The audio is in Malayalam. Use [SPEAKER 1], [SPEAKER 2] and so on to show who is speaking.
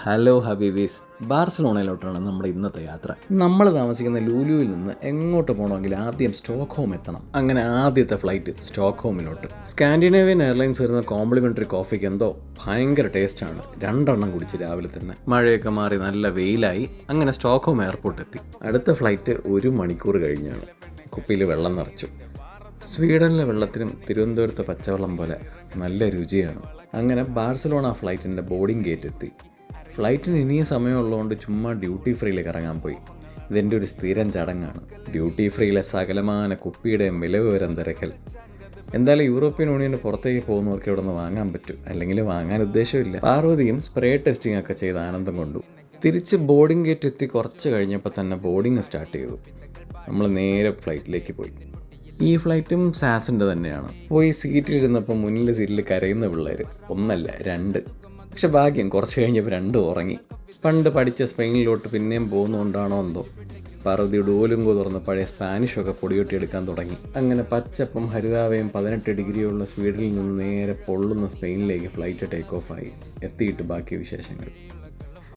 [SPEAKER 1] ഹലോ ഹബീബീസ്, ബാർസലോണയിലോട്ടാണ് നമ്മുടെ ഇന്നത്തെ യാത്ര. നമ്മൾ താമസിക്കുന്ന ലൂലുവിൽ നിന്ന് എങ്ങോട്ട് പോകണമെങ്കിൽ ആദ്യം സ്റ്റോക്ക്ഹോം എത്തണം. അങ്ങനെ ആദ്യത്തെ ഫ്ലൈറ്റ് സ്റ്റോക്ക്ഹോമിലോട്ട്. സ്കാൻഡിനേവിയൻ എയർലൈൻസ് വരുന്ന കോംപ്ലിമെൻ്ററി കോഫിക്ക് എന്തോ ഭയങ്കര ടേസ്റ്റാണ്. 2 എണ്ണം കുടിച്ച് രാവിലെ തന്നെ. മഴയൊക്കെ മാറി നല്ല വെയിലായി. അങ്ങനെ സ്റ്റോക്ക്ഹോം എയർപോർട്ട് എത്തി. അടുത്ത ഫ്ലൈറ്റ് 1 മണിക്കൂർ കഴിഞ്ഞാണ്. കുപ്പിയിൽ വെള്ളം നിറച്ചു. സ്വീഡനിലെ വെള്ളത്തിനും തിരുവനന്തപുരത്തെ പച്ചവെള്ളം പോലെ നല്ല രുചിയാണ്. അങ്ങനെ ബാർസലോണ ഫ്ലൈറ്റിൻ്റെ ബോർഡിംഗ് ഗേറ്റ് എത്തി. ഫ്ലൈറ്റിന് ഇനിയും സമയമുള്ളതുകൊണ്ട് ചുമ്മാ ഡ്യൂട്ടി ഫ്രീയിലേക്ക് ഇറങ്ങാൻ പോയി. ഇതെൻ്റെ ഒരു സ്ഥിരം ചടങ്ങാണ്. ഡ്യൂട്ടി ഫ്രീയിലെ സകലമാന കുപ്പിയുടെയും വില വിവരം തിരക്കൽ. എന്തായാലും യൂറോപ്യൻ യൂണിയന് പുറത്തേക്ക് പോകുന്നവർക്ക് ഇവിടെ നിന്ന് വാങ്ങാൻ പറ്റും, അല്ലെങ്കിൽ വാങ്ങാൻ ഉദ്ദേശമില്ല. പാർവതിയും സ്പ്രേ ടെസ്റ്റിംഗ് ഒക്കെ ചെയ്ത് ആനന്ദം കൊണ്ടു. തിരിച്ച് ബോർഡിംഗ് ഗേറ്റ് എത്തി കുറച്ച് കഴിഞ്ഞപ്പോൾ തന്നെ ബോർഡിംഗ് സ്റ്റാർട്ട് ചെയ്തു. നമ്മൾ നേരെ ഫ്ലൈറ്റിലേക്ക് പോയി. ഈ ഫ്ലൈറ്റും സാസിൻ്റെ തന്നെയാണ്. പോയി സീറ്റിലിരുന്നപ്പോൾ മുന്നിലെ സീറ്റിൽ കരയുന്ന പിള്ളേർ 1 അല്ല 2. പക്ഷെ ഭാഗ്യം കുറച്ച് കഴിഞ്ഞപ്പോൾ 2 ഉറങ്ങി. പണ്ട് പഠിച്ച സ്പെയിനിലോട്ട് പിന്നെയും പോകുന്നതുകൊണ്ടാണോ എന്തോ പാർവതി ഡോലുങ്കോ തുറന്ന് പഴയ സ്പാനിഷൊക്കെ പൊടിയൊട്ടിയെടുക്കാൻ തുടങ്ങി. അങ്ങനെ പച്ചപ്പം ഹരിതാവയും 18 ഡിഗ്രിയുള്ള സ്വീഡനിൽ നിന്ന് നേരെ പൊള്ളുന്ന സ്പെയിനിലേക്ക് ഫ്ലൈറ്റ് ടേക്ക് ഓഫ് ആയി. എത്തിയിട്ട് ബാക്കി വിശേഷങ്ങൾ.